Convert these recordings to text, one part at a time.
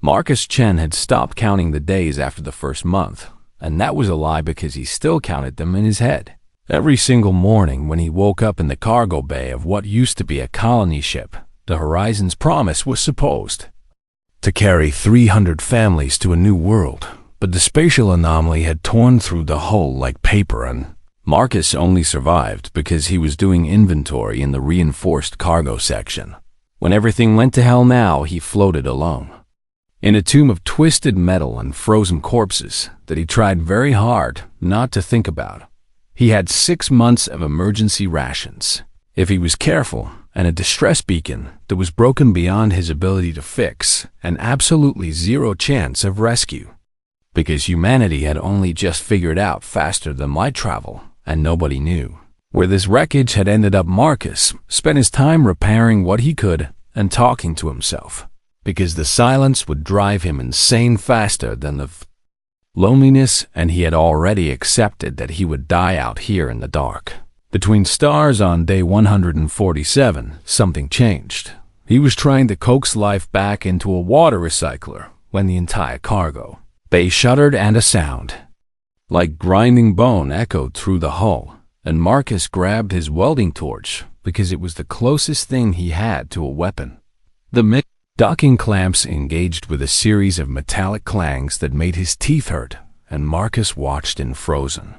Marcus Chen had stopped counting the days after the first month, and that was a lie because he still counted them in his head. Every single morning when he woke up in the cargo bay of what used to be a colony ship, the Horizon's promise was supposed to carry 300 families to a new world, but the spatial anomaly had torn through the hull like paper, and Marcus only survived because he was doing inventory in the reinforced cargo section. When everything went to hell now, he floated alone in a tomb of twisted metal and frozen corpses that he tried very hard not to think about. He had 6 months of emergency rations, if he was careful, and a distress beacon that was broken beyond his ability to fix, and absolutely zero chance of rescue. Because humanity had only just figured out faster than light travel, and nobody knew where this wreckage had ended up. Marcus spent his time repairing what he could and talking to himself, because the silence would drive him insane faster than the loneliness, and he had already accepted that he would die out here in the dark. Between stars on day 147, something changed. He was trying to coax life back into a water recycler when the entire cargo bay shuddered and a sound like grinding bone echoed through the hull, and Marcus grabbed his welding torch because it was the closest thing he had to a weapon. The docking clamps engaged with a series of metallic clangs that made his teeth hurt, and Marcus watched in frozen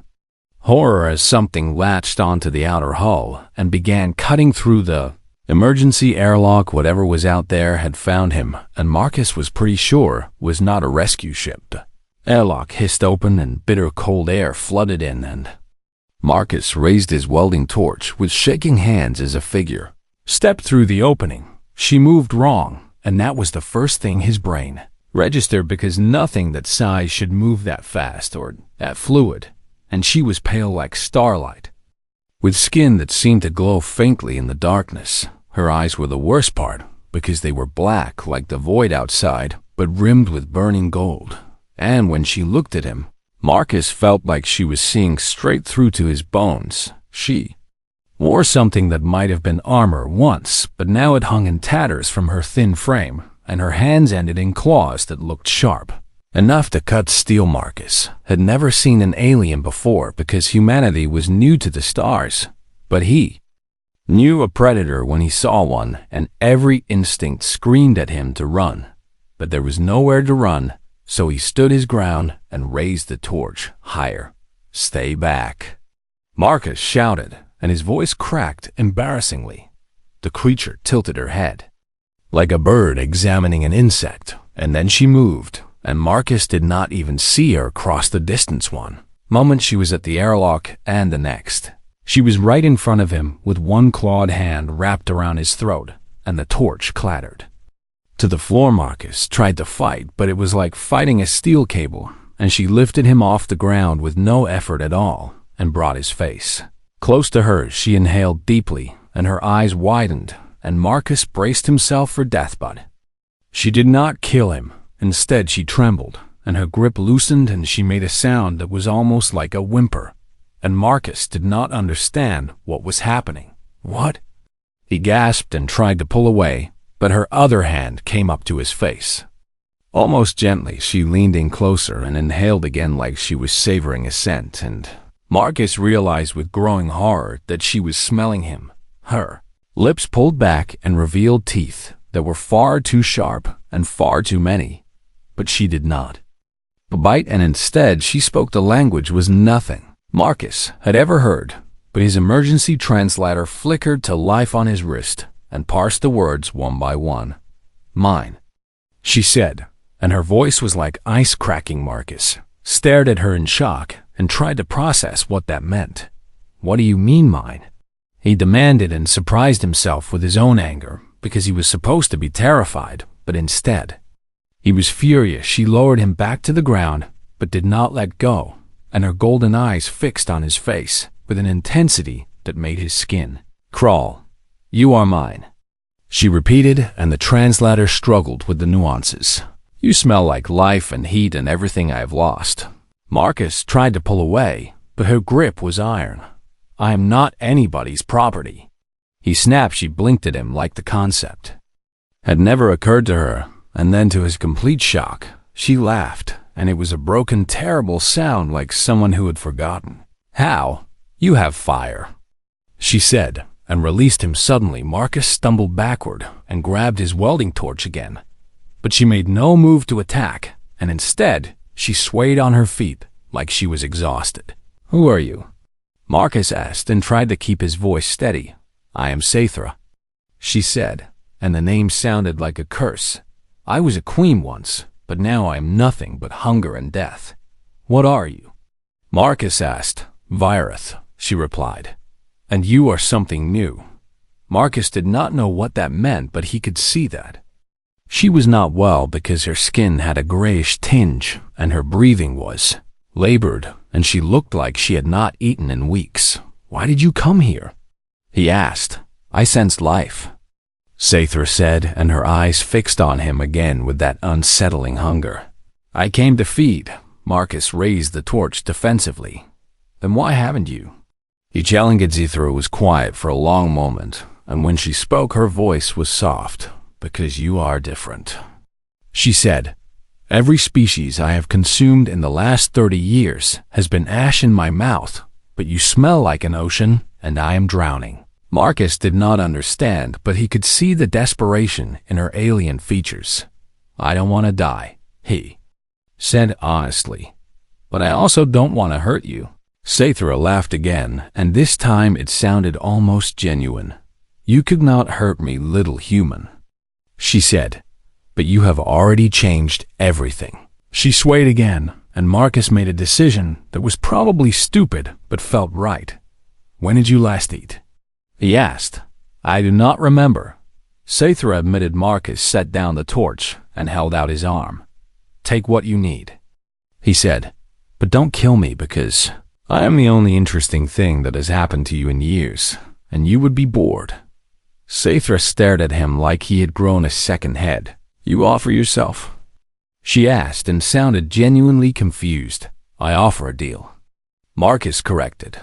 horror as something latched onto the outer hull and began cutting through the emergency airlock. Whatever was out there had found him, and Marcus was pretty sure was not a rescue ship. The airlock hissed open and bitter cold air flooded in, and Marcus raised his welding torch with shaking hands as a figure stepped through the opening. She moved wrong, and that was the first thing his brain registered, because nothing that size should move that fast or that fluid, and she was pale like starlight, with skin that seemed to glow faintly in the darkness. Her eyes were the worst part, because they were black like the void outside, but rimmed with burning gold. And when she looked at him, Marcus felt like she was seeing straight through to his bones. She wore something that might have been armor once, but now it hung in tatters from her thin frame, and her hands ended in claws that looked sharp enough to cut steel. Marcus had never seen an alien before because humanity was new to the stars, but he knew a predator when he saw one, and every instinct screamed at him to run. But there was nowhere to run, so he stood his ground and raised the torch higher. "Stay back," Marcus shouted, and his voice cracked embarrassingly. The creature tilted her head like a bird examining an insect, and then she moved, and Marcus did not even see her cross the distance. One moment she was at the airlock, and the next she was right in front of him with one clawed hand wrapped around his throat, and the torch clattered to the floor. Marcus tried to fight, but it was like fighting a steel cable, and she lifted him off the ground with no effort at all and brought his face close to hers. She inhaled deeply, and her eyes widened, and Marcus braced himself for death, but she did not kill him. Instead, she trembled, and her grip loosened, and she made a sound that was almost like a whimper, and Marcus did not understand what was happening. "What?" He gasped and tried to pull away, but her other hand came up to his face. Almost gently, she leaned in closer and inhaled again like she was savoring a scent, and Marcus realized with growing horror that she was smelling him. Her lips pulled back and revealed teeth that were far too sharp and far too many, but she did not bite, and instead she spoke the language was nothing Marcus had ever heard, but his emergency translator flickered to life on his wrist and parsed the words one by one. "Mine," she said, and her voice was like ice cracking. Marcus stared at her in shock and tried to process what that meant. "What do you mean, mine?" he demanded, and surprised himself with his own anger, because he was supposed to be terrified, but instead he was furious. She lowered him back to the ground, but did not let go, and her golden eyes fixed on his face with an intensity that made his skin crawl. "You are mine," she repeated, and the translator struggled with the nuances. "You smell like life and heat and everything I have lost." Marcus tried to pull away, but her grip was iron. "I am not anybody's property," he snapped. She blinked at him like the concept had never occurred to her, And then to his complete shock, she laughed, and it was a broken, terrible sound like someone who had forgotten. "How? You have fire," she said, and released him suddenly. Marcus stumbled backward and grabbed his welding torch again. But she made no move to attack, and instead, she swayed on her feet like she was exhausted. "Who are you?" Marcus asked and tried to keep his voice steady. "I am Saithra," she said, and the name sounded like a curse. "I was a queen once, but now I am nothing but hunger and death." "What are you?" Marcus asked. "Virith," she replied. "And you are something new." Marcus did not know what that meant, but he could see that. She was not well because her skin had a grayish tinge and her breathing was labored, and she looked like she had not eaten in weeks. "Why did you come here?" he asked. "I sensed life," Saithra said, and her eyes fixed on him again with that unsettling hunger. "I came to feed." Marcus raised the torch defensively. "Then why haven't you?" Saithra was quiet for a long moment, and when she spoke her voice was soft. "Because you are different," she said. "Every species I have consumed in the last 30 years has been ash in my mouth, but you smell like an ocean, and I am drowning." Marcus did not understand, but he could see the desperation in her alien features. "I don't want to die," he said honestly. "But I also don't want to hurt you." Saithra laughed again, and this time it sounded almost genuine. "You could not hurt me, little human," she said. "But you have already changed everything." She swayed again, and Marcus made a decision that was probably stupid but felt right. "When did you last eat?" he asked. "I do not remember." Saithra admitted. Marcus set down the torch and held out his arm. "Take what you need," he said. "But don't kill me because I am the only interesting thing that has happened to you in years, and you would be bored." Saithra stared at him like he had grown a second head. "You offer yourself?" she asked and sounded genuinely confused. "I offer a deal," Marcus corrected.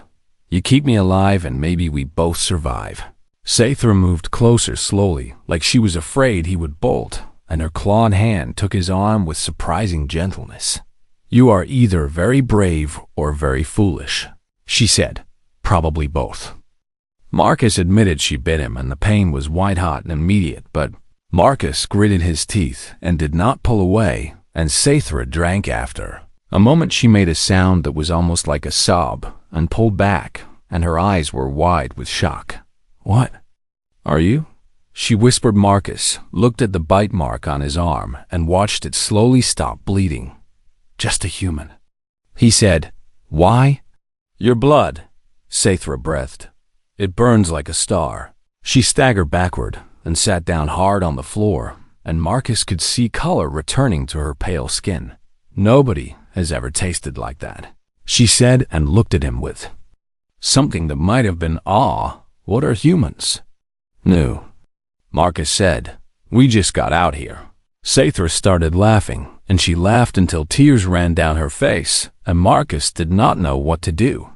"You keep me alive and maybe we both survive." Saithra moved closer slowly, like she was afraid he would bolt, and her clawed hand took his arm with surprising gentleness. "You are either very brave or very foolish," she said. "Probably both." Marcus admitted she bit him, and the pain was white-hot and immediate, but Marcus gritted his teeth and did not pull away, and Saithra drank after. A moment she made a sound that was almost like a sob, and pulled back, and her eyes were wide with shock. "What are you?" she whispered. Marcus looked at the bite mark on his arm and watched it slowly stop bleeding. "Just a human," he said. "Why?" "Your blood," Saithra breathed. "It burns like a star." She staggered backward and sat down hard on the floor, and Marcus could see color returning to her pale skin. "Nobody has ever tasted like that," she said, and looked at him with something that might have been awe. "What are humans?" "No," Marcus said. "We just got out here." Saithra started laughing, and she laughed until tears ran down her face, and Marcus did not know what to do.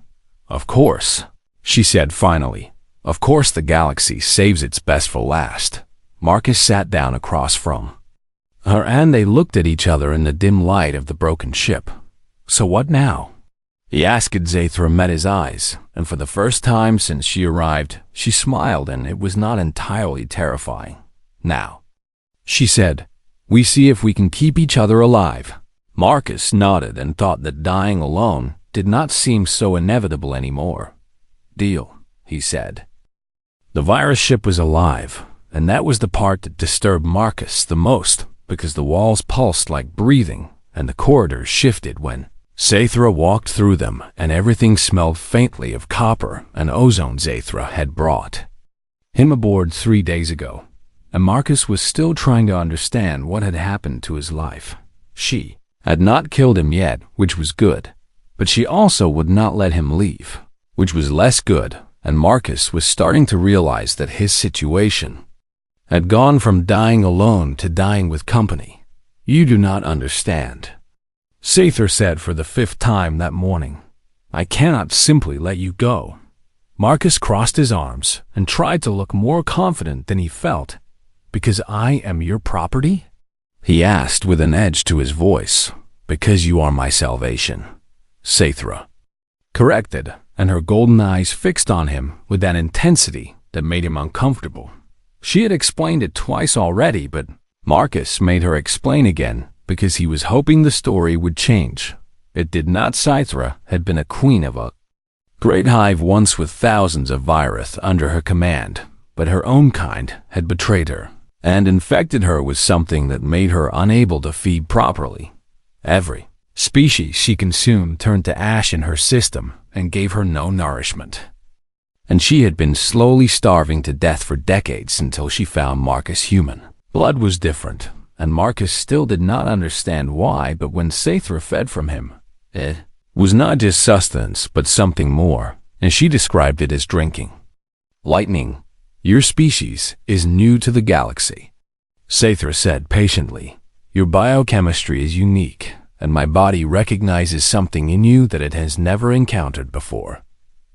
"Of course," she said finally. "Of course the galaxy saves its best for last." Marcus sat down across from her, and they looked at each other in the dim light of the broken ship. "So what now?" he asked. Saithra met his eyes, and for the first time since she arrived, she smiled, and it was not entirely terrifying. "Now," she said, "we see if we can keep each other alive." Marcus nodded and thought that dying alone did not seem so inevitable anymore. "Deal," he said. The virus ship was alive, and that was the part that disturbed Marcus the most, because the walls pulsed like breathing, and the corridors shifted when Saithra walked through them, and everything smelled faintly of copper and ozone. Saithra had brought him aboard 3 days ago, and Marcus was still trying to understand what had happened to his life. She had not killed him yet, which was good, but she also would not let him leave, which was less good, and Marcus was starting to realize that his situation had gone from dying alone to dying with company. "You do not understand," Saithra said for the 5th time that morning. "I cannot simply let you go." Marcus crossed his arms and tried to look more confident than he felt. "Because I am your property?" he asked with an edge to his voice. Because you are my salvation, Saithra corrected, and her golden eyes fixed on him with that intensity that made him uncomfortable. She had explained it twice already, but Marcus made her explain again because he was hoping the story would change. It did not. Saithra had been a queen of a great hive once with thousands of Virith under her command, but her own kind had betrayed her and infected her with something that made her unable to feed properly. Every species she consumed turned to ash in her system and gave her no nourishment. And she had been slowly starving to death for decades until she found Marcus human. Blood was different, and Marcus still did not understand why, but when Saithra fed from him, it was not just sustenance, but something more, and she described it as drinking. Lightning, your species is new to the galaxy, Saithra said patiently. Your biochemistry is unique, and my body recognizes something in you that it has never encountered before.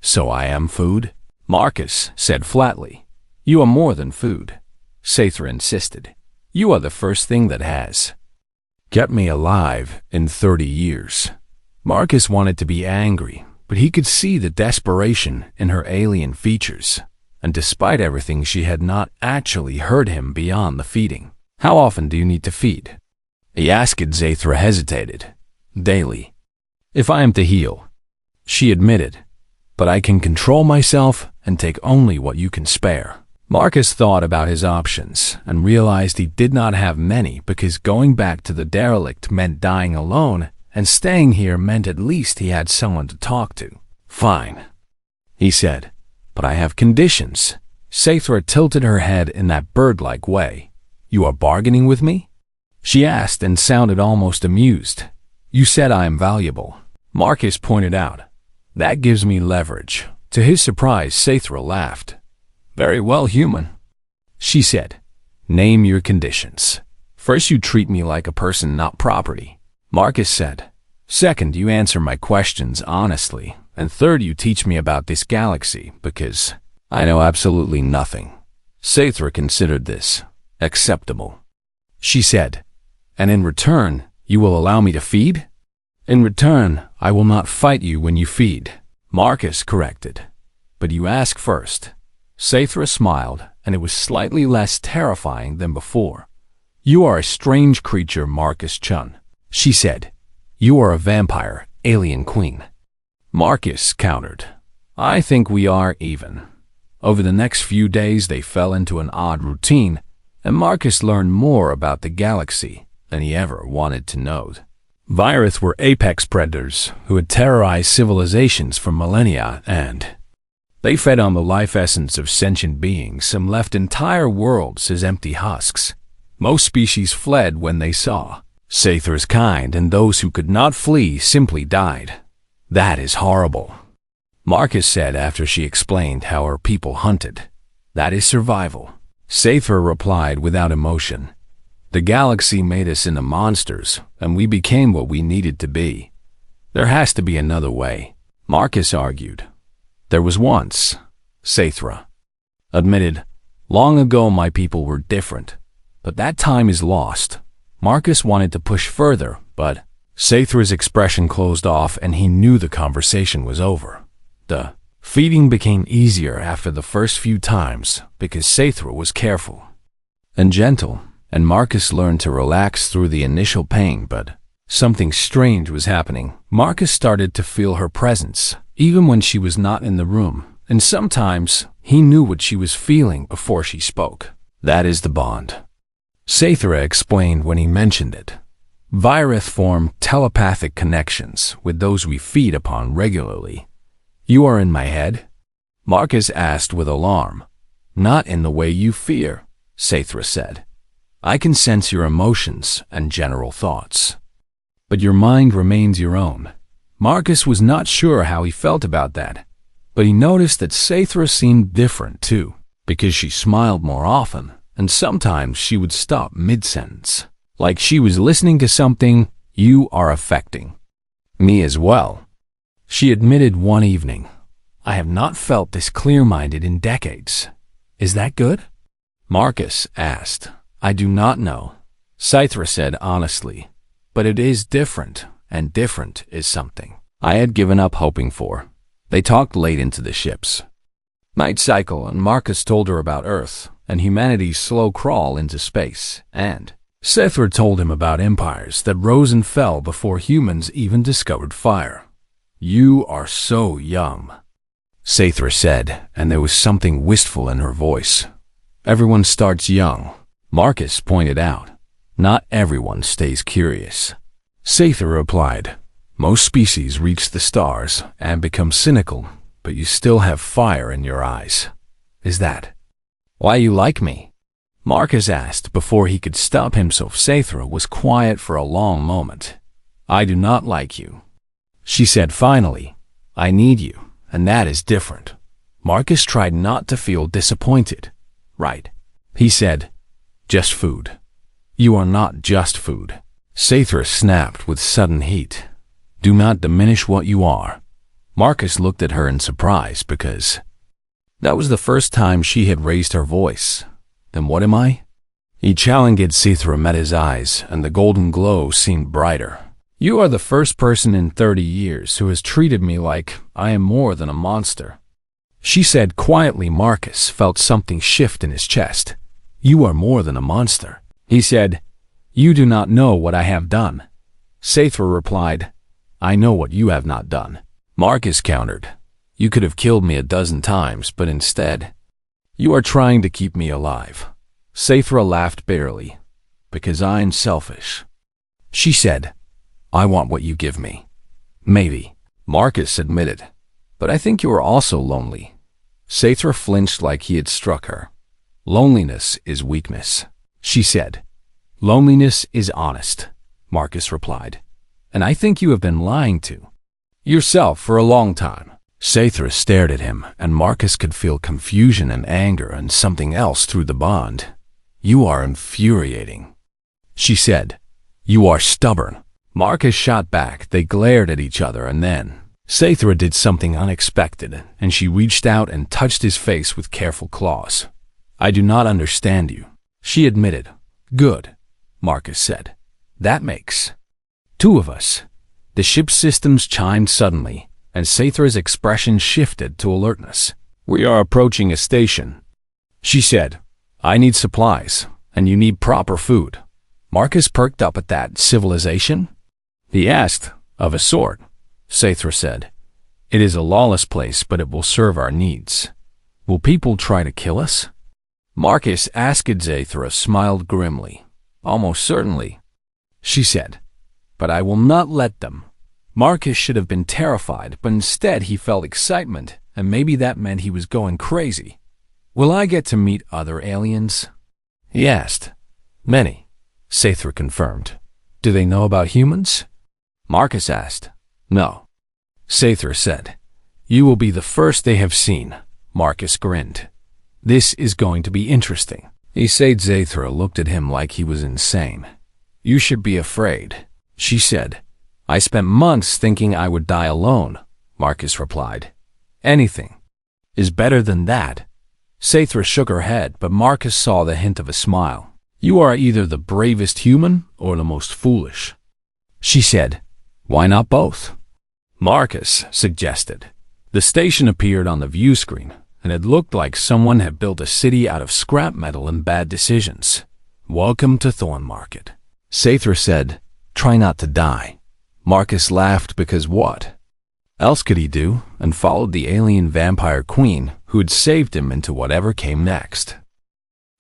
So I am food? Marcus said flatly. You are more than food, Saithra insisted. You are the first thing that has kept me alive in 30 years. Marcus wanted to be angry, but he could see the desperation in her alien features, and despite everything she had not actually hurt him beyond the feeding. How often do you need to feed? He asked. Saithra hesitated. Daily. If I am to heal, she admitted, but I can control myself and take only what you can spare. Marcus thought about his options and realized he did not have many because going back to the derelict meant dying alone, and staying here meant at least he had someone to talk to. Fine, he said, but I have conditions. Saithra tilted her head in that bird-like way. You are bargaining with me? She asked and sounded almost amused. You said I am valuable, Marcus pointed out. That gives me leverage. To his surprise, Saithra laughed. Very well, human, she said. Name your conditions. First, you treat me like a person, not property, Marcus said. Second, you answer my questions honestly. And third, you teach me about this galaxy, because I know absolutely nothing. Saithra considered this acceptable. She said, and in return, you will allow me to feed? In return, I will not fight you when you feed, Marcus corrected. But you ask first. Saithra smiled, and it was slightly less terrifying than before. You are a strange creature, Marcus Chun, she said. You are a vampire, alien queen. Marcus countered. I think we are even. Over the next few days, they fell into an odd routine, and Marcus learned more about the galaxy than he ever wanted to know. Virith were apex predators who had terrorized civilizations for millennia, and they fed on the life essence of sentient beings and left entire worlds as empty husks. Most species fled when they saw Saithra's kind, and those who could not flee simply died. That is horrible, Marcus said after she explained how her people hunted. That is survival, Saithra replied without emotion. The galaxy made us into monsters, and we became what we needed to be. There has to be another way, Marcus argued. There was once, Saithra admitted. Long ago my people were different, but that time is lost. Marcus wanted to push further, but Saithra's expression closed off and he knew the conversation was over. The feeding became easier after the first few times because Saithra was careful and gentle, and Marcus learned to relax through the initial pain, but something strange was happening. Marcus started to feel her presence, even when she was not in the room, and sometimes he knew what she was feeling before she spoke. That is the bond, Saithra explained when he mentioned it. Virith form telepathic connections with those we feed upon regularly. You are in my head? Marcus asked with alarm. Not in the way you fear, Saithra said. I can sense your emotions and general thoughts, but your mind remains your own. Marcus was not sure how he felt about that, but he noticed that Saithra seemed different too, because she smiled more often, and sometimes she would stop mid-sentence, like she was listening to something. You are affecting me as well, she admitted one evening. I have not felt this clear-minded in decades. Is that good? Marcus asked. I do not know, Scythra said honestly. But it is different, and different is something I had given up hoping for. They talked late into the ship's night cycle, and Marcus told her about Earth and humanity's slow crawl into space, and Scythra told him about empires that rose and fell before humans even discovered fire. "You are so young," Scythra said, and there was something wistful in her voice. "Everyone starts young," Marcus pointed out. "Not everyone stays curious." Scythra replied, "Most species reach the stars and become cynical, but you still have fire in your eyes. Is that why you like me?" Marcus asked before he could stop himself. Scythra was quiet for a long moment. "I do not like you," she said finally. "I need you, and that is different." Marcus tried not to feel disappointed. "Right," he said. "Just food." "You are not just food," Scythra snapped with sudden heat. "Do not diminish what you are." Marcus looked at her in surprise because that was the first time she had raised her voice. "Then what am I?" He challenged. Scythra met his eyes, and the golden glow seemed brighter. "You are the first person in 30 years who has treated me like I am more than a monster," she said quietly. Marcus felt something shift in his chest. "You are more than a monster," he said. "You do not know what I have done." Scythra replied, "I know what you have not done." Marcus countered, "You could have killed me a dozen times, but instead, you are trying to keep me alive." Scythra laughed bitterly. "Because I am selfish," she said. "I want what you give me." "Maybe," Marcus admitted, "but I think you are also lonely." Scythra flinched like he had struck her. "Loneliness is weakness," she said. "Loneliness is honest," Marcus replied. "And I think you have been lying to yourself for a long time." Scythra stared at him, and Marcus could feel confusion and anger and something else through the bond. "You are infuriating," she said. "You are stubborn." Marcus shot back. They glared at each other, and then Scythra did something unexpected, and she reached out and touched his face with careful claws. "I do not understand you," she admitted. "Good," Marcus said. "That makes two of us." The ship's systems chimed suddenly, and Scythra's expression shifted to alertness. "We are approaching a station," she said. "I need supplies, and you need proper food." Marcus perked up at that. "Civilization?" he asked. "Of a sort," Scythra said. "It is a lawless place, but it will serve our needs." "Will people try to kill us?" Marcus asked. Scythra smiled grimly. "Almost certainly," she said. "But I will not let them." Marcus should have been terrified, but instead he felt excitement, and maybe that meant he was going crazy. "Will I get to meet other aliens?" he asked. "Many," Scythra confirmed. "Do they know about humans?" Marcus asked. "No," Scythra said. "You will be the first they have seen." Marcus grinned. "This is going to be interesting," he said. Scythra looked at him like he was insane. "You should be afraid," she said. "I spent months thinking I would die alone," Marcus replied. "Anything is better than that." Scythra shook her head, but Marcus saw the hint of a smile. "You are either the bravest human or the most foolish," she said. "Why not both?" Marcus suggested. The station appeared on the view screen, and it looked like someone had built a city out of scrap metal and bad decisions. "Welcome to Thorn Market," Scythra said. "Try not to die." Marcus laughed because what else could he do, and followed the alien vampire queen who had saved him into whatever came next.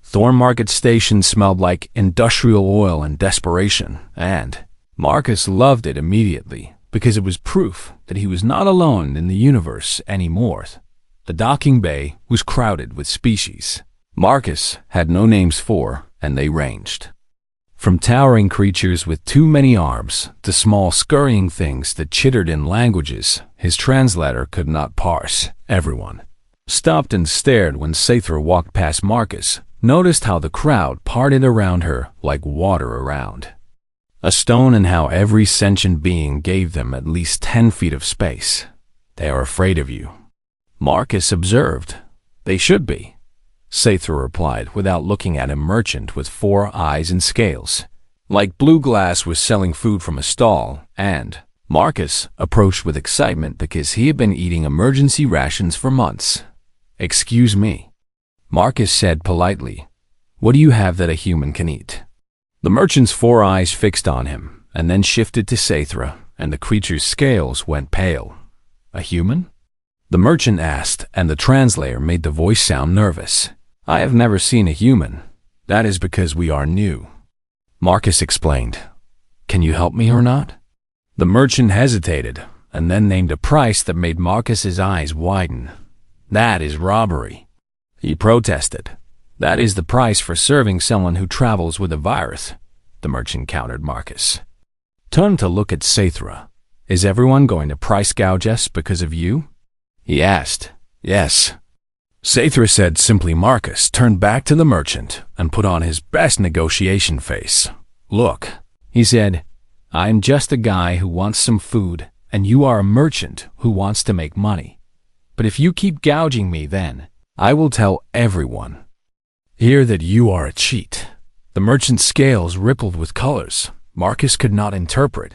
Thorn Market Station smelled like industrial oil and desperation, and Marcus loved it immediately because it was proof that he was not alone in the universe anymore. The docking bay was crowded with species Marcus had no names for, and they ranged from towering creatures with too many arms to small scurrying things that chittered in languages his translator could not parse. Everyone stopped and stared when Scythra walked past Marcus, noticed how the crowd parted around her like water around a stone, and how every sentient being gave them at least 10 feet of space. "They are afraid of you," Marcus observed. "They should be," Scythra replied without looking at a merchant with 4 eyes and scales. like Blue Glass was selling food from a stall, and Marcus approached with excitement because he had been eating emergency rations for months. "Excuse me," Marcus said politely. "What do you have that a human can eat?" The merchant's 4 eyes fixed on him, and then shifted to Saithra, and the creature's scales went pale. "A human?" the merchant asked, and the translator made the voice sound nervous. "I have never seen a human. That is because we are new," Marcus explained. "Can you help me or not?" The merchant hesitated, and then named a price that made Marcus's eyes widen. "That is robbery," he protested. "That is the price for serving someone who travels with a virus," the merchant countered Marcus. Turned to look at Saithra. "Is everyone going to price gouge us because of you?" he asked. "Yes," Saithra said simply. Marcus turned back to the merchant and put on his best negotiation face. "Look," he said, "I am just a guy who wants some food, and you are a merchant who wants to make money. But if you keep gouging me, then I will tell everyone here that you are a cheat." The merchant's scales rippled with colors Marcus could not interpret.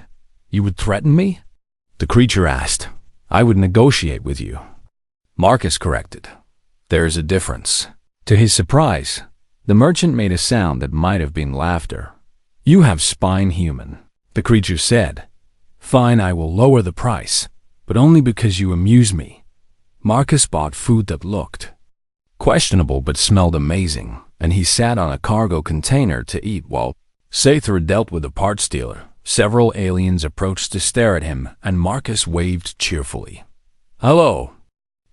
"You would threaten me?" the creature asked. "I would negotiate with you," Marcus corrected. "There is a difference." To his surprise, the merchant made a sound that might have been laughter. "You have spine, human," the creature said. "Fine, I will lower the price, but only because you amuse me." Marcus bought food that looked questionable but smelled amazing, and he sat on a cargo container to eat while Saithra dealt with a parts dealer. Several aliens approached to stare at him, and Marcus waved cheerfully. "Hello,"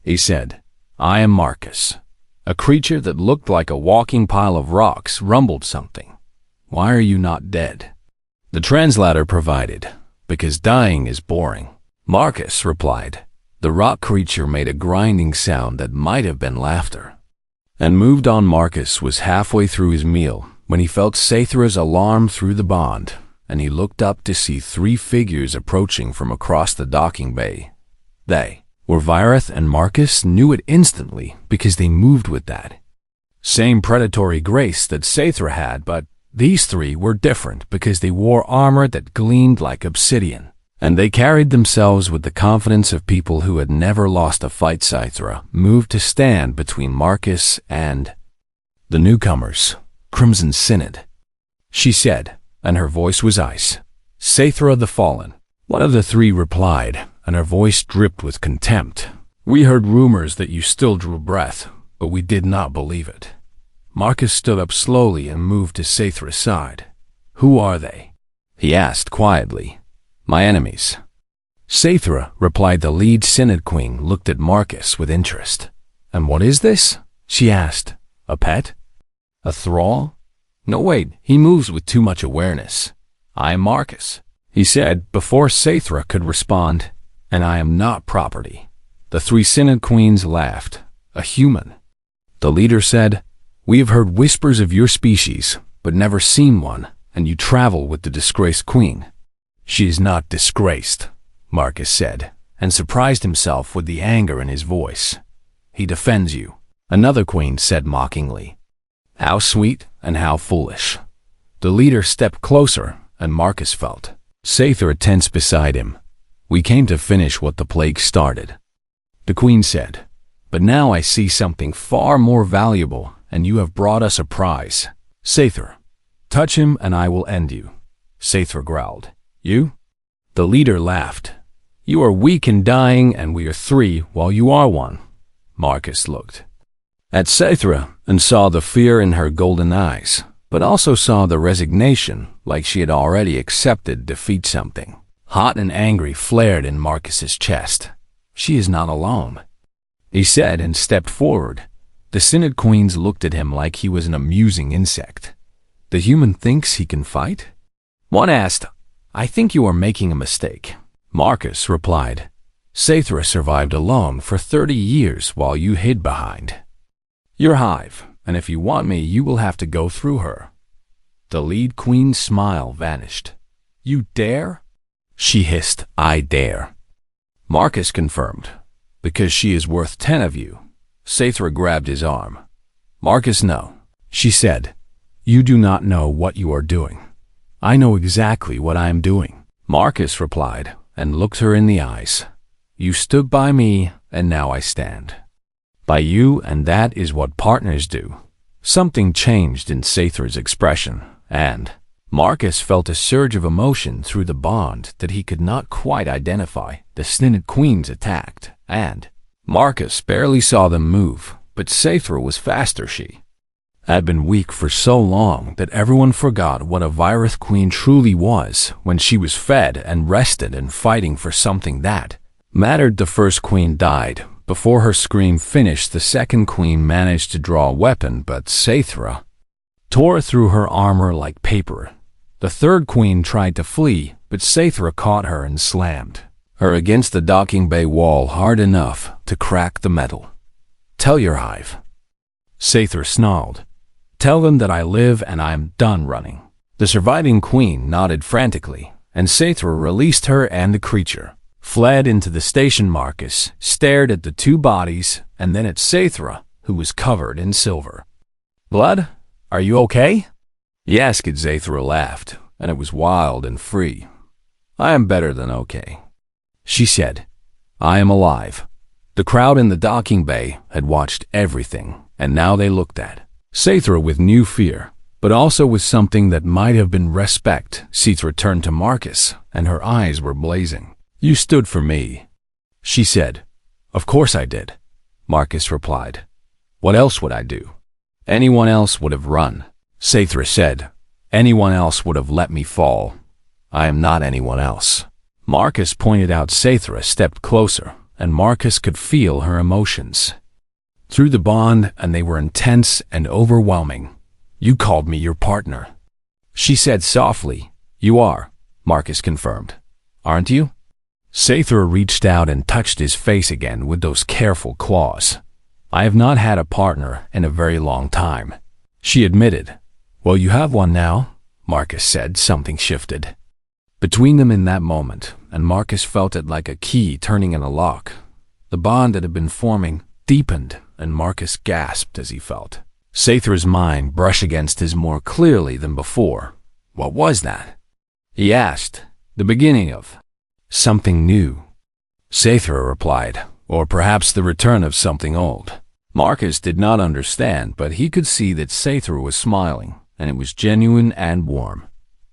he said. "I am Marcus." A creature that looked like a walking pile of rocks rumbled something. "Why are you not dead?" the translator provided. "Because dying is boring," Marcus replied. The rock creature made a grinding sound that might have been laughter and moved on. Marcus was halfway through his meal when he felt Saithra's alarm through the bond, and he looked up to see 3 figures approaching from across the docking bay. They were Virith, and Marcus knew it instantly because they moved with that same predatory grace that Saithra had, but these 3 were different because they wore armor that gleamed like obsidian, and they carried themselves with the confidence of people who had never lost a fight. Saithra moved to stand between Marcus and the newcomers. "Crimson Synod," she said, and her voice was ice. "Saithra the Fallen," one of the 3 replied, and her voice dripped with contempt. "We heard rumors that you still drew breath, but we did not believe it." Marcus stood up slowly and moved to Saithra's side. "Who are they?" he asked quietly. "My enemies," Saithra replied. The lead Synod Queen looked at Marcus with interest. "And what is this?" she asked. "A pet? A thrall? No, wait, he moves with too much awareness." "I am Marcus," he said before Saithra could respond, "and I am not property." The 3 Synod Queens laughed. "A human," the leader said. "We have heard whispers of your species, but never seen one, and you travel with the disgraced queen." "She is not disgraced," Marcus said, and surprised himself with the anger in his voice. "He defends you," another queen said mockingly. "How sweet and how foolish." The leader stepped closer, and Marcus felt Saithra tense beside him. "We came to finish what the plague started," the queen said. "But now I see something far more valuable, and you have brought us a prize." "Saithra, touch him and I will end you," Saithra growled. "You?" The leader laughed. "You are weak and dying, and we are 3 while you are 1. Marcus looked at Saithra and saw the fear in her golden eyes, but also saw the resignation, like she had already accepted defeat. Something hot and angry flared in Marcus's chest. "She is not alone," he said and stepped forward. The Synod Queens looked at him like he was an amusing insect. "The human thinks he can fight?" One asked. "I think you are making a mistake," Marcus replied. "Saithra survived alone for 30 years while you hid behind your hive, and if you want me, you will have to go through her." The lead queen's smile vanished. "You dare?" she hissed. "I dare," Marcus confirmed, "because she is worth 10 of you." Saithra grabbed his arm. "Marcus, no," she said. "You do not know what you are doing. I know exactly what I am doing, Marcus replied and looked her in the eyes. You stood by me, and now I stand by you, and that is what partners do. Something changed in Saithra's expression, and Marcus felt a surge of emotion through the bond that he could not quite identify. The Snitted Queens attacked, and Marcus barely saw them move, but Saithra was faster. She had been weak for so long that everyone forgot what a Virith Queen truly was when she was fed and rested and fighting for something that mattered. The first queen died. Before her scream finished, the second queen managed to draw a weapon, but Saithra tore through her armor like paper. The third queen tried to flee, but Saithra caught her and slammed her against the docking bay wall hard enough to crack the metal. Tell your hive, Saithra snarled. Tell them that I live and I am done running. The surviving queen nodded frantically, and Saithra released her, and the creature fled into the station. Marcus stared at the two bodies and then at Saithra, who was covered in silver. Blood, are you okay? Yes, Saithra laughed, and it was wild and free. I am better than okay, she said. I am alive. The crowd in the docking bay had watched everything, and now they looked at Saithra with new fear, but also with something that might have been respect. Saithra turned to Marcus, and her eyes were blazing. You stood for me, she said. Of course I did, Marcus replied. What else would I do? Anyone else would have run, Saithra said. Anyone else would have let me fall. I am not anyone else. Marcus pointed out. Saithra stepped closer, and Marcus could feel her emotions through the bond, and they were intense and overwhelming. You called me your partner, she said softly. You are, Marcus confirmed. Aren't you? Saithra reached out and touched his face again with those careful claws. I have not had a partner in a very long time, she admitted. Well, you have one now, Marcus said. Something shifted between them in that moment, and Marcus felt it like a key turning in a lock. The bond that had been forming deepened, and Marcus gasped as he felt Saithra's mind brush against his more clearly than before. What was that? He asked. The beginning of something new, Saithra replied, or perhaps the return of something old. Marcus did not understand, but he could see that Saithra was smiling, and it was genuine and warm.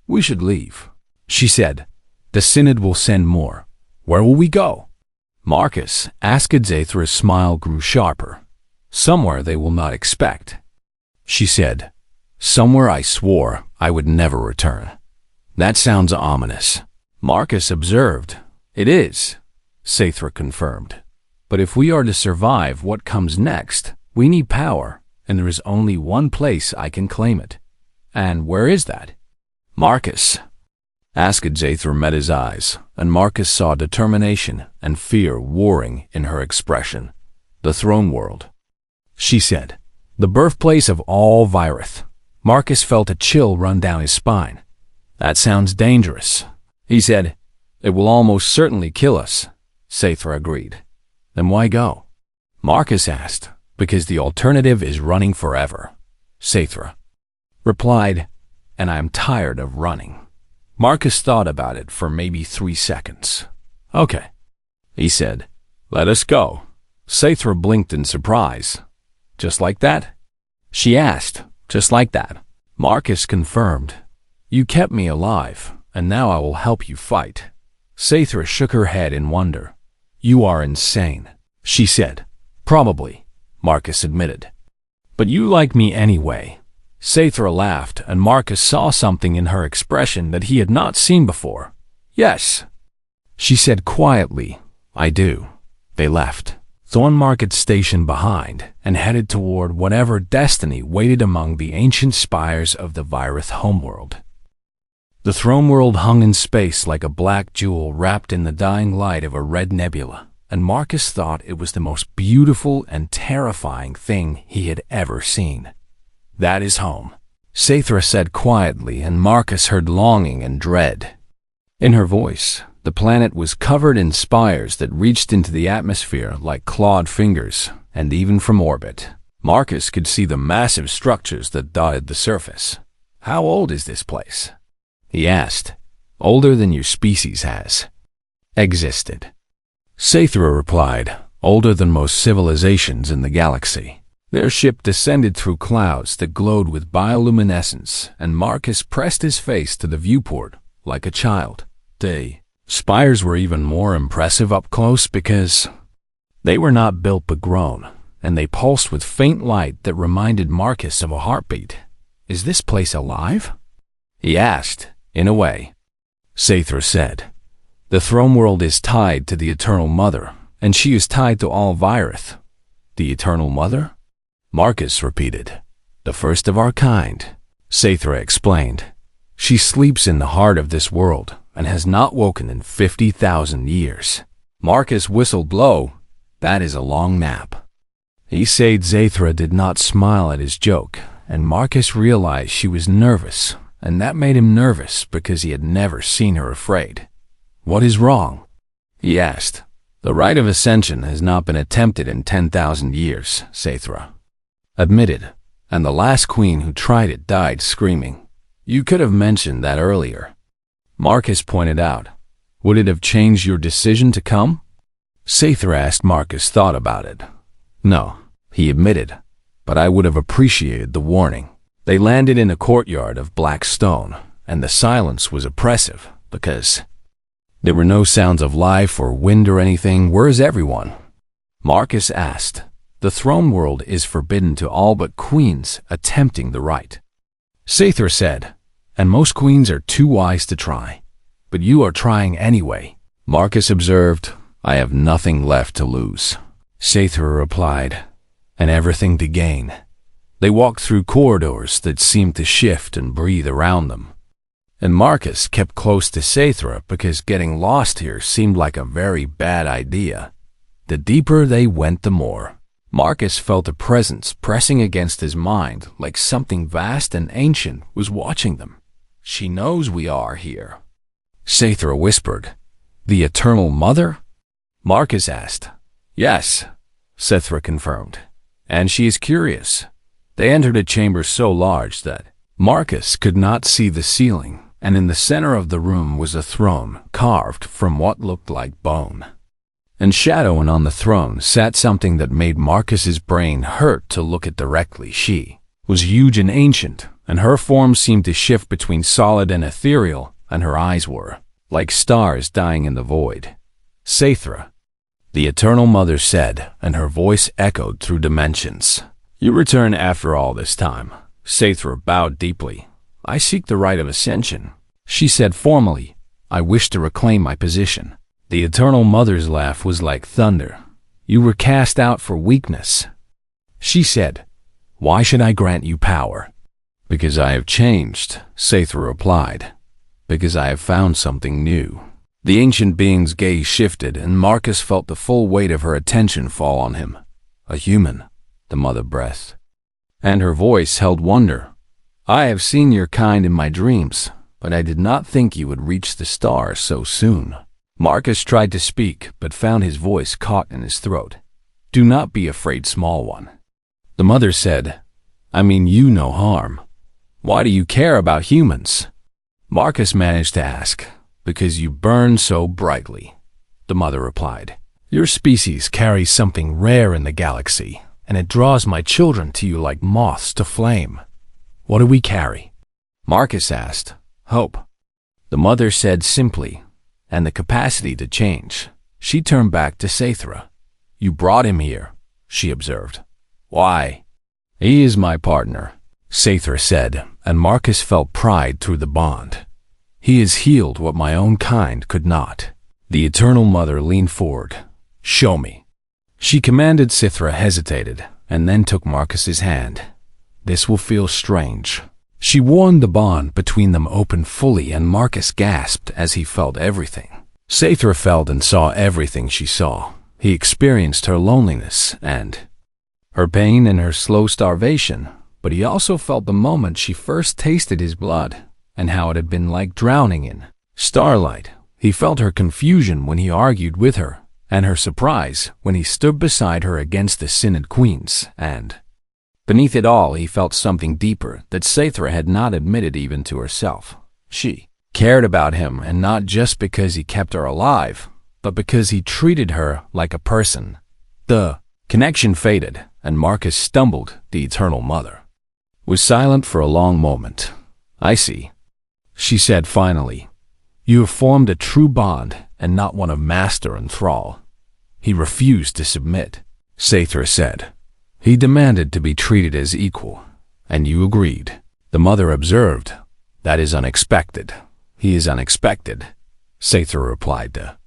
We should leave, she said. The Synod will send more. Where will we go? Marcus asked. Saithra's smile grew sharper. Somewhere they will not expect, she said. Somewhere I swore I would never return. That sounds ominous, Marcus observed. It is, Saithra confirmed. But if we are to survive what comes next, we need power, and there is only one place I can claim it. And where is that? Marcus asked. Saithra met his eyes, and Marcus saw determination and fear warring in her expression. The throne world, she said. The birthplace of all Virith. Marcus felt a chill run down his spine. That sounds dangerous, he said. It will almost certainly kill us, Saithra agreed. Then why go? Marcus asked. Because the alternative is running forever, Saithra replied, and I am tired of running. Marcus thought about it for maybe 3 seconds. Okay, he said. Let us go. Saithra blinked in surprise. Just like that? She asked. Just like that, Marcus confirmed. You kept me alive, and now I will help you fight. Saithra shook her head in wonder. You are insane, she said. Probably, Marcus admitted. But you like me anyway. Saithra laughed, and Marcus saw something in her expression that he had not seen before. Yes, she said quietly. I do. They left Thorn Market Station behind and headed toward whatever destiny waited among the ancient spires of the Virith homeworld. The throne world hung in space like a black jewel wrapped in the dying light of a red nebula, and Marcus thought it was the most beautiful and terrifying thing he had ever seen. That is home, Saithra said quietly, and Marcus heard longing and dread in her voice. The planet was covered in spires that reached into the atmosphere like clawed fingers, and even from orbit, Marcus could see the massive structures that dotted the surface. How old is this place? he asked. Older than your species has existed. Saithra replied, older than most civilizations in the galaxy. Their ship descended through clouds that glowed with bioluminescence, and Marcus pressed his face to the viewport like a child. The spires were even more impressive up close because they were not built but grown, and they pulsed with faint light that reminded Marcus of a heartbeat. Is this place alive? He asked, in a way. Saithra said, the throne world is tied to the Eternal Mother, and she is tied to all Virith. The Eternal Mother? Marcus repeated. The first of our kind, Saithra explained. She sleeps in the heart of this world and has not woken in 50,000 years. Marcus whistled low. That is a long nap. He said Saithra did not smile at his joke, and Marcus realized she was nervous, and that made him nervous because he had never seen her afraid. What is wrong? He asked. The rite of ascension has not been attempted in 10,000 years, Saithra admitted, and the last queen who tried it died screaming. You could have mentioned that earlier. Marcus pointed out. Would it have changed your decision to come? Saithra asked. Marcus thought about it. No, he admitted, but I would have appreciated the warning. They landed in a courtyard of black stone, and the silence was oppressive because there were no sounds of life or wind or anything. Where is everyone? Marcus asked. The throne world is forbidden to all but queens attempting the rite. Saithra said, and most queens are too wise to try. But you are trying anyway. Marcus observed, I have nothing left to lose. Saithra replied, and everything to gain. They walked through corridors that seemed to shift and breathe around them. And Marcus kept close to Saithra because getting lost here seemed like a very bad idea. The deeper they went, the more Marcus felt a presence pressing against his mind, like something vast and ancient was watching them. She knows we are here, Saithra whispered. The Eternal Mother? Marcus asked. Yes, Saithra confirmed. And she is curious. They entered a chamber so large that Marcus could not see the ceiling, and in the center of the room was a throne carved from what looked like bone. And shadowing on the throne sat something that made Marcus's brain hurt to look at directly. She was huge and ancient, and her form seemed to shift between solid and ethereal, and her eyes were like stars dying in the void. Saithra, the Eternal Mother said, and her voice echoed through dimensions. You return after all this time. Saithra bowed deeply. I seek the rite of ascension. She said formally, I wish to reclaim my position. The Eternal Mother's laugh was like thunder. You were cast out for weakness. She said, why should I grant you power? Because I have changed, Saithra replied. Because I have found something new. The ancient being's gaze shifted, and Marcus felt the full weight of her attention fall on him. A human, the mother breathed. And her voice held wonder. I have seen your kind in my dreams, but I did not think you would reach the stars so soon. Marcus tried to speak, but found his voice caught in his throat. Do not be afraid, small one. The mother said, I mean you no harm. Why do you care about humans? Marcus managed to ask, because you burn so brightly. The mother replied, your species carries something rare in the galaxy, and it draws my children to you like moths to flame. What do we carry? Marcus asked. Hope. The mother said simply, and the capacity to change. She turned back to Saithra. You brought him here, she observed. Why? He is my partner, Saithra said, and Marcus felt pride through the bond. He has healed what my own kind could not. The Eternal Mother leaned forward. Show me. She commanded. Saithra hesitated, and then took Marcus's hand. This will feel strange. She warned. The bond between them opened fully, and Marcus gasped as he felt everything. Saithra felt and saw everything she saw. He experienced her loneliness and her pain and her slow starvation, but he also felt the moment she first tasted his blood and how it had been like drowning in starlight. He felt her confusion when he argued with her, and her surprise when he stood beside her against the Synod Queens, and beneath it all, he felt something deeper that Saithra had not admitted even to herself. She cared about him, and not just because he kept her alive, but because he treated her like a person. The connection faded, and Marcus stumbled. The Eternal Mother was silent for a long moment. "I see," she said finally. "You have formed a true bond, and not one of master and thrall." "He refused to submit," Saithra said. "He demanded to be treated as equal, and you agreed." The mother observed. "That is unexpected." "He is unexpected," Saithra replied. The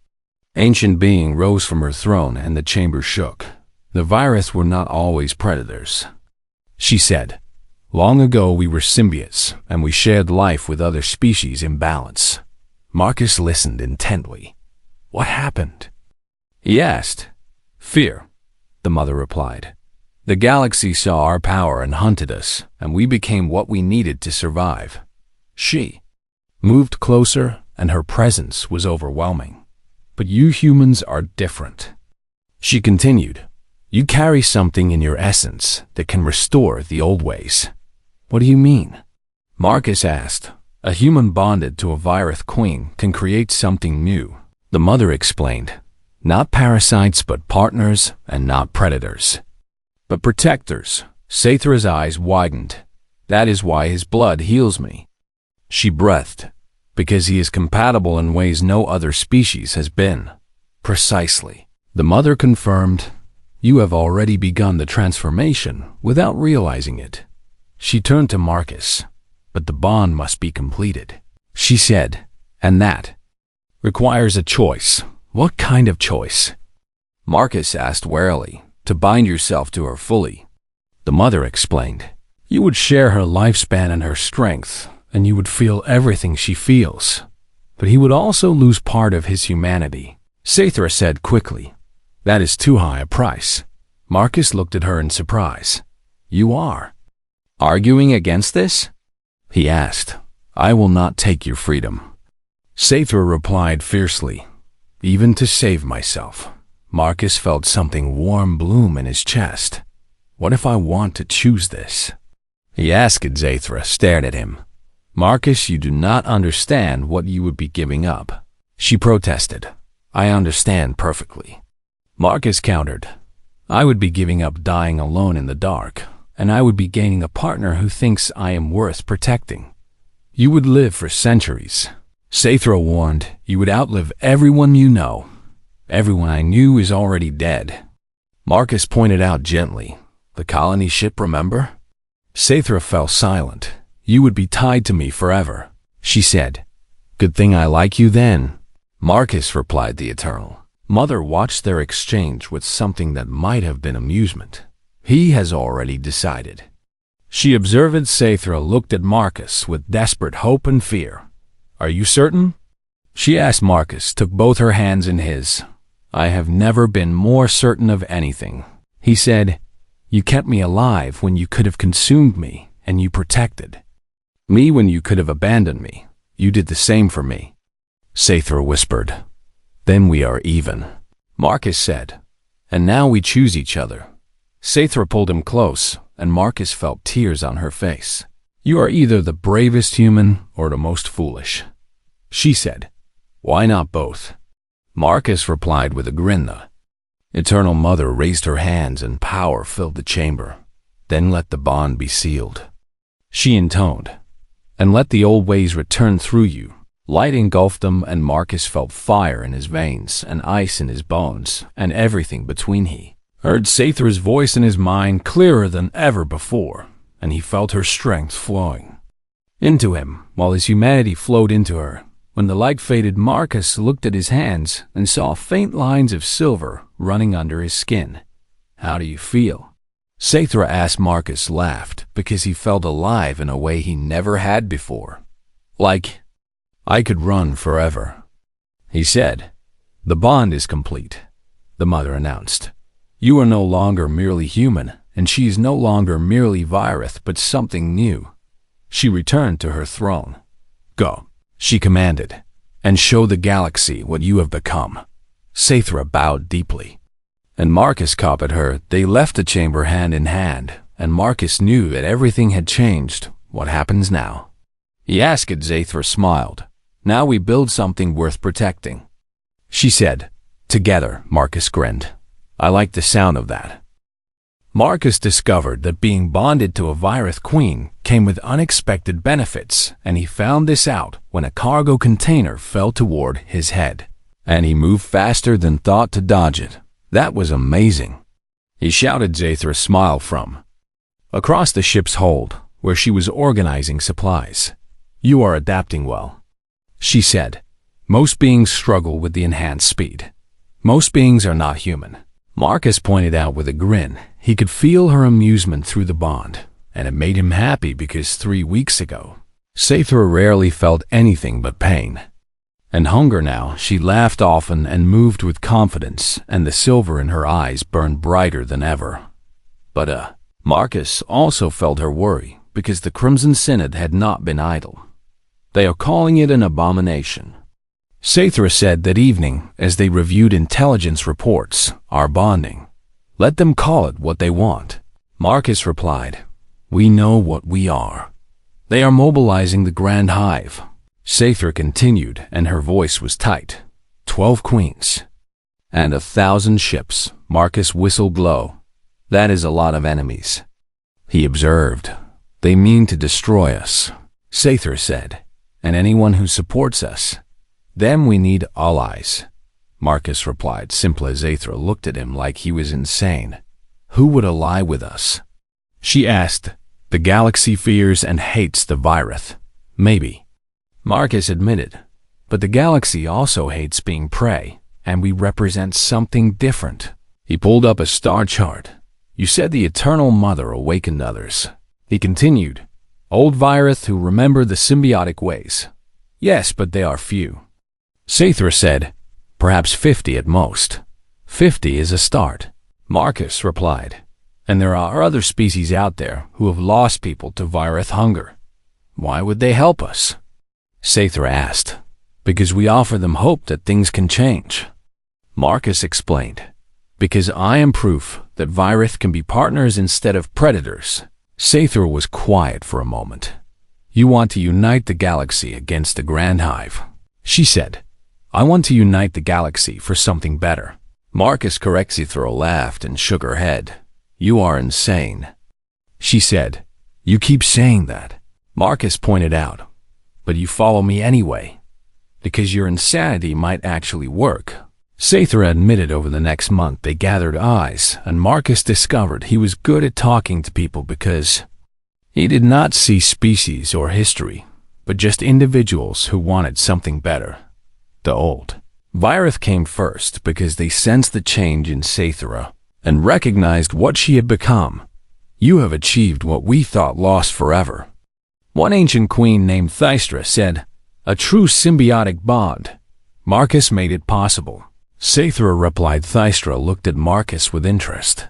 ancient being rose from her throne, and the chamber shook. "The virus were not always predators," she said. "Long ago we were symbiotes, and we shared life with other species in balance." Marcus listened intently. "What happened?" he asked. "Fear," the mother replied. "The galaxy saw our power and hunted us, and we became what we needed to survive." She moved closer, and her presence was overwhelming. "But you humans are different," she continued. "You carry something in your essence that can restore the old ways." "What do you mean?" Marcus asked. "A human bonded to a virus queen can create something new," the mother explained. "Not parasites, but partners, and not predators, but protectors." Saithra's eyes widened. "That is why his blood heals me," she breathed. "Because he is compatible in ways no other species has been." "Precisely," the mother confirmed. "You have already begun the transformation without realizing it." She turned to Marcus. "But the bond must be completed," she said, "and that requires a choice." "What kind of choice?" Marcus asked warily. "To bind yourself to her fully," the mother explained. "You would share her lifespan and her strength, and you would feel everything she feels. But he would also lose part of his humanity," Saithra said quickly. "That is too high a price." Marcus looked at her in surprise. "You are arguing against this?" he asked. "I will not take your freedom," Saithra replied fiercely. "Even to save myself." Marcus felt something warm bloom in his chest. "What if I want to choose this?" he asked. Saithra stared at him. "Marcus, you do not understand what you would be giving up," she protested. "I understand perfectly," Marcus countered. "I would be giving up dying alone in the dark, and I would be gaining a partner who thinks I am worth protecting." "You would live for centuries," Saithra warned. "You would outlive everyone you know." "Everyone I knew is already dead," Marcus pointed out gently. "The colony ship, remember?" Saithra fell silent. "You would be tied to me forever," she said. "Good thing I like you then," Marcus replied. The Eternal Mother watched their exchange with something that might have been amusement. "He has already decided," she observed. Saithra looked at Marcus with desperate hope and fear. "Are you certain?" she asked. Marcus took both her hands in his. "I have never been more certain of anything," he said. "You kept me alive when you could have consumed me, and you protected me when you could have abandoned me. You did the same for me," Saithra whispered. "Then we are even," Marcus said. "And now we choose each other." Saithra pulled him close, and Marcus felt tears on her face. "You are either the bravest human or the most foolish," she said. "Why not both?" Marcus replied with a grin. The Eternal Mother raised her hands and power filled the chamber. "Then let the bond be sealed," she intoned, "and let the old ways return through you." Light engulfed them, and Marcus felt fire in his veins and ice in his bones and everything between. He heard Saithra's voice in his mind clearer than ever before, and he felt her strength flowing into him while his humanity flowed into her. When the light faded, Marcus looked at his hands and saw faint lines of silver running under his skin. "How do you feel?" Saithra asked. Marcus laughed because he felt alive in a way he never had before. "Like I could run forever," he said. "The bond is complete," the mother announced. "You are no longer merely human, and she is no longer merely Virith, but something new." She returned to her throne. "Go," she commanded, "and show the galaxy what you have become." Saithra bowed deeply, and Marcus copied her. They left the chamber hand in hand, and Marcus knew that everything had changed. "What happens now?" he asked. Saithra smiled. Now we build something worth protecting," she said. Together, Marcus grinned. I like the sound of that. Marcus discovered that being bonded to a Virith queen came with unexpected benefits, and he found this out when a cargo container fell toward his head, and he moved faster than thought to dodge it. That was amazing. He shouted Zathra's smile from across the ship's hold, where she was organizing supplies. "You are adapting well," she said. "Most beings struggle with the enhanced speed. Most beings are not human." Marcus pointed out with a grin. He could feel her amusement through the bond, and it made him happy because 3 weeks ago, Zathra rarely felt anything but pain and hunger. Now she laughed often and moved with confidence, and the silver in her eyes burned brighter than ever. But Marcus also felt her worry, because the Crimson Synod had not been idle. "They are calling it an abomination," Zathra said that evening as they reviewed intelligence reports. "Our bonding. Let them call it what they want." Marcus replied, "We know what we are. They are mobilizing the Grand Hive." Zathra continued, and her voice was tight. 12 queens. And 1,000 ships. Marcus whistled low. "That is a lot of enemies," he observed. "They mean to destroy us," Zathra said, "and anyone who supports us. Then we need allies," Marcus replied simply. Zathra looked at him like he was insane. "Who would ally with us?" she asked. "The galaxy fears and hates the Virith." "Maybe," Marcus admitted. "But the galaxy also hates being prey, and we represent something different." He pulled up a star chart. "You said the Eternal Mother awakened others," he continued. "Old Virith who remember the symbiotic ways." "Yes, but they are few," Zathra said. "Perhaps 50 at most." 50 is a start," Marcus replied. "And there are other species out there who have lost people to Virith hunger. Why would they help us?" Zathra asked. "Because we offer them hope that things can change," Marcus explained. "Because I am proof that Virith can be partners instead of predators." Zathra was quiet for a moment. "You want to unite the galaxy against the Grand Hive," she said. "I want to unite the galaxy for something better." Marcus Zathra laughed and shook her head. "You are insane," she said. "You keep saying that," Marcus pointed out. "But you follow me anyway, because your insanity might actually work." Zathra admitted. Over the next month they gathered eyes, and Marcus discovered he was good at talking to people because he did not see species or history, but just individuals who wanted something better. The old Virith came first because they sensed the change in Zathra and recognized what she had become. "You have achieved what we thought lost forever," one ancient queen named Thystra said. "A true symbiotic bond. Marcus made it possible." Zathra replied. Thystra looked at Marcus with interest.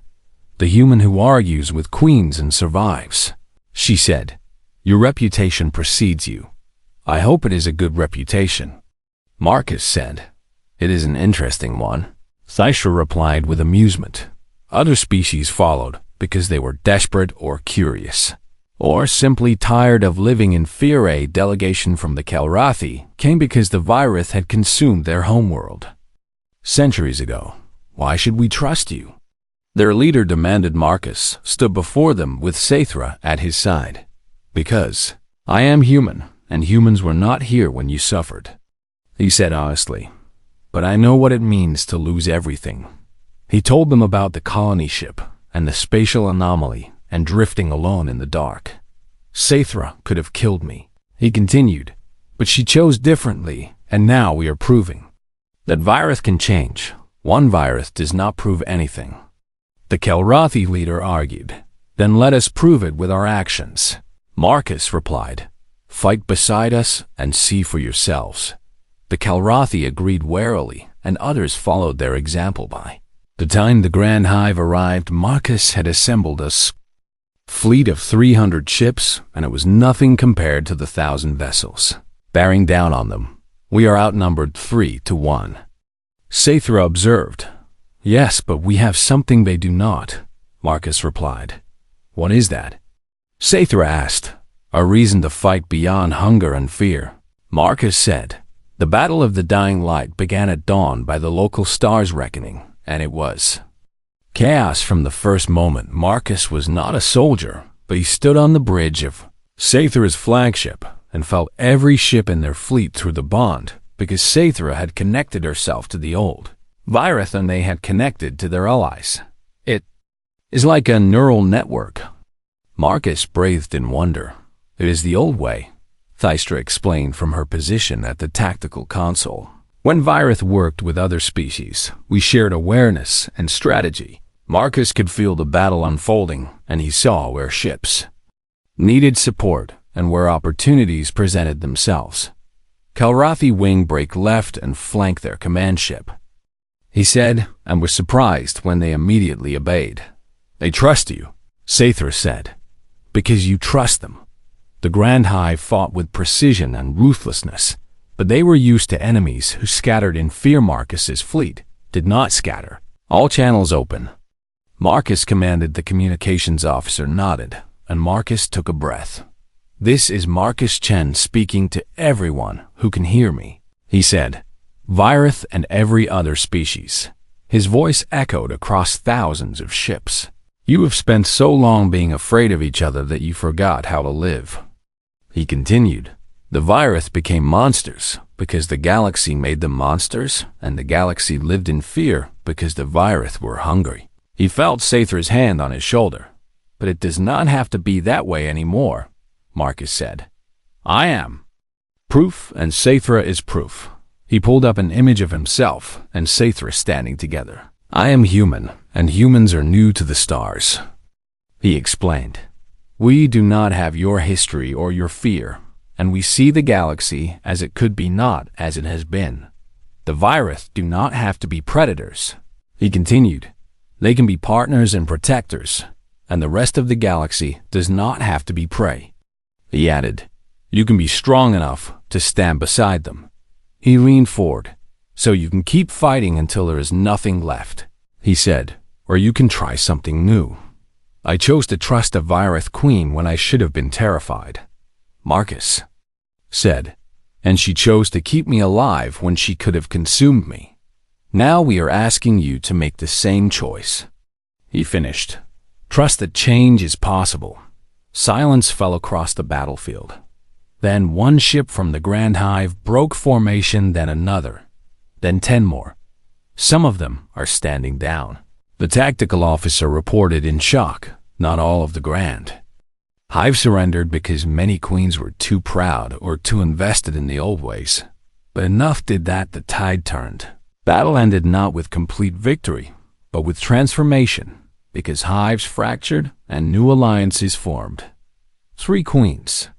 "The human who argues with queens and survives," she said. "Your reputation precedes you. I hope it is a good reputation," Marcus said. "It is an interesting one," Thystra replied with amusement. Other species followed because they were desperate or curious, or simply tired of living in fear. A delegation from the Kelrathi came because the Virith had consumed their homeworld centuries ago. "Why should we trust you?" their leader demanded. Marcus stood before them with Zathra at his side. "Because I am human, and humans were not here when you suffered," he said honestly. "But I know what it means to lose everything." He told them about the colony ship and the spatial anomaly and drifting alone in the dark. "Zathra could have killed me," he continued, "but she chose differently, and now we are proving that Virith can change. One Virith does not prove anything," the Kelrathi leader argued. "Then let us prove it with our actions," Marcus replied. "Fight beside us and see for yourselves." The Kelrathi agreed warily, and others followed their example. By the time the Grand Hive arrived, Marcus had assembled a fleet of 300 ships, and it was nothing compared to the 1,000 vessels bearing down on them. "We are outnumbered 3 to 1, Zathra observed. "Yes, but we have something they do not," Marcus replied. "What is that?" Zathra asked. "A reason to fight beyond hunger and fear," Marcus said. The Battle of the Dying Light began at dawn by the local stars' reckoning, and it was chaos from the first moment. Marcus was not a soldier, but he stood on the bridge of Saithra's flagship and felt every ship in their fleet through the bond, because Saithra had connected herself to the old Virith and they had connected to their allies. It is like a neural network. Marcus breathed in wonder. It is the old way, Thystra explained from her position at the tactical console. When Virith worked with other species, we shared awareness and strategy. Marcus could feel the battle unfolding, and he saw where ships needed support and where opportunities presented themselves. Kalrathi Wingbreak left and flanked their command ship, he said, and was surprised when they immediately obeyed. They trust you, Saithra said, because you trust them. The Grand Hive fought with precision and ruthlessness, but they were used to enemies who scattered in fear. Marcus's fleet did not scatter. All channels open. Marcus commanded. The communications officer nodded, and Marcus took a breath. This is Marcus Chen speaking to everyone who can hear me, he said. Virith and every other species. His voice echoed across thousands of ships. You have spent so long being afraid of each other that you forgot how to live. He continued. The Virith became monsters because the galaxy made them monsters, and the galaxy lived in fear because the Virith were hungry. He felt Saithra's hand on his shoulder. But it does not have to be that way anymore, Marcus said. I am proof, and Saithra is proof. He pulled up an image of himself and Saithra standing together. I am human, and humans are new to the stars, he explained. We do not have your history or your fear, and we see the galaxy as it could be, not as it has been. The Virith do not have to be predators, he continued. They can be partners and protectors, and the rest of the galaxy does not have to be prey. He added, you can be strong enough to stand beside them. He leaned forward. So you can keep fighting until there is nothing left, he said, or you can try something new. I chose to trust a Virith queen when I should have been terrified, Marcus said, and she chose to keep me alive when she could have consumed me. Now we are asking you to make the same choice, he finished. Trust that change is possible. Silence fell across the battlefield. Then one ship from the Grand Hive broke formation, then another, then 10 more. Some of them are standing down. The tactical officer reported in shock. Not all of the Grand Hive surrendered because many queens were too proud or too invested in the old ways. But enough did that the tide turned. Battle ended not with complete victory, but with transformation, because hives fractured and new alliances formed. 3 queens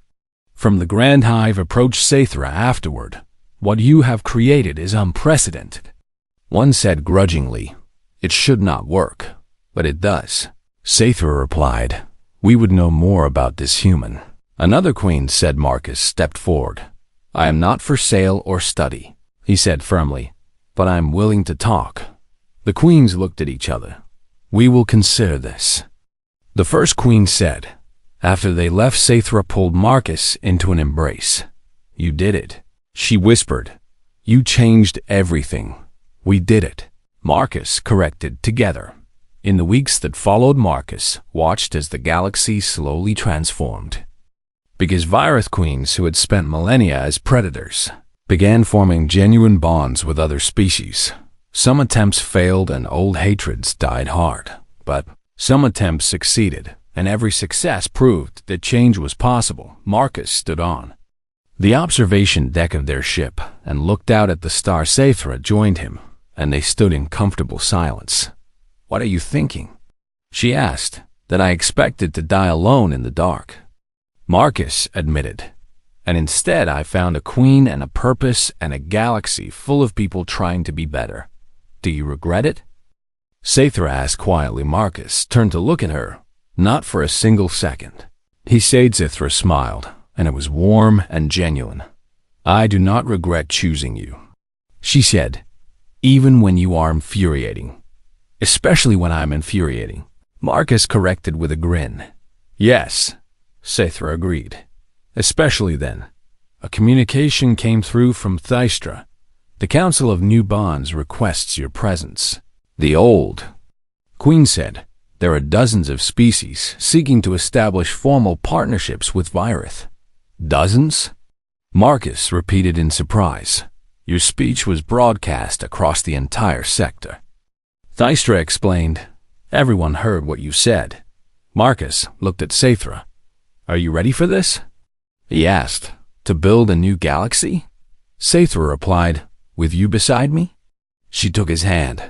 from the Grand Hive approached Saithra afterward. What you have created is unprecedented. One said grudgingly, it should not work, but it does. Saithra replied, we would know more about this human. Another queen said. Marcus stepped forward. I am not for sale or study, he said firmly, but I am willing to talk. The queens looked at each other. We will consider this. The first queen said. After they left, Saithra pulled Marcus into an embrace. You did it, she whispered. You changed everything. We did it, Marcus corrected. Together. In the weeks that followed, Marcus watched as the galaxy slowly transformed. Because Virith queens who had spent millennia as predators began forming genuine bonds with other species. Some attempts failed and old hatreds died hard, but some attempts succeeded, and every success proved that change was possible. Marcus stood on the observation deck of their ship and looked out at the star. Saithra joined him, and they stood in comfortable silence. What are you thinking? She asked. That I expected to die alone in the dark, Marcus admitted. And instead I found a queen and a purpose and a galaxy full of people trying to be better. Do you regret it? Saithra asked quietly. Marcus turned to look at her, not for a single second. He said. Saithra smiled, and it was warm and genuine. I do not regret choosing you, she said, even when you are infuriating. Especially when I'm infuriating, Marcus corrected with a grin. Yes, Saithra agreed. Especially then. A communication came through from Thystra. The Council of New Bonds requests your presence. The old Queen said, there are dozens of species seeking to establish formal partnerships with Virith. Dozens? Marcus repeated in surprise. Your speech was broadcast across the entire sector. Thystra explained, everyone heard what you said. Marcus looked at Saithra. Are you ready for this? He asked. To build a new galaxy? Saithra replied, with you beside me? She took his hand.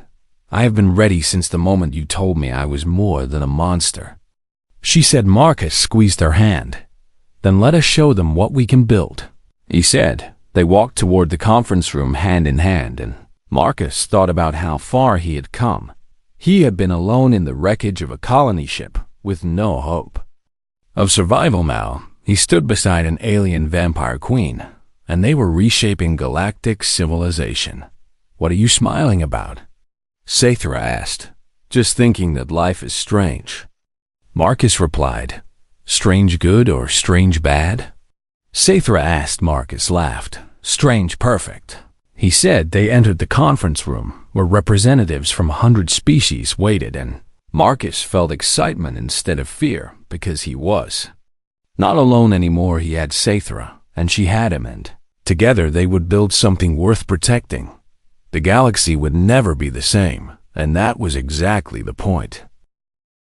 I have been ready since the moment you told me I was more than a monster. She said. Marcus squeezed her hand. Then let us show them what we can build, he said. They walked toward the conference room hand in hand, and Marcus thought about how far he had come. He had been alone in the wreckage of a colony ship with no hope of survival now. He stood beside an alien vampire queen, and they were reshaping galactic civilization. What are you smiling about? Saithra asked. Just thinking that life is strange. Marcus replied, strange good or strange bad? Saithra asked. Marcus laughed. Strange perfect. He said. They entered the conference room, where representatives from 100 species waited, and Marcus felt excitement instead of fear, because he was not alone anymore. He had Saithra, and she had him, and together they would build something worth protecting. The galaxy would never be the same, and that was exactly the point.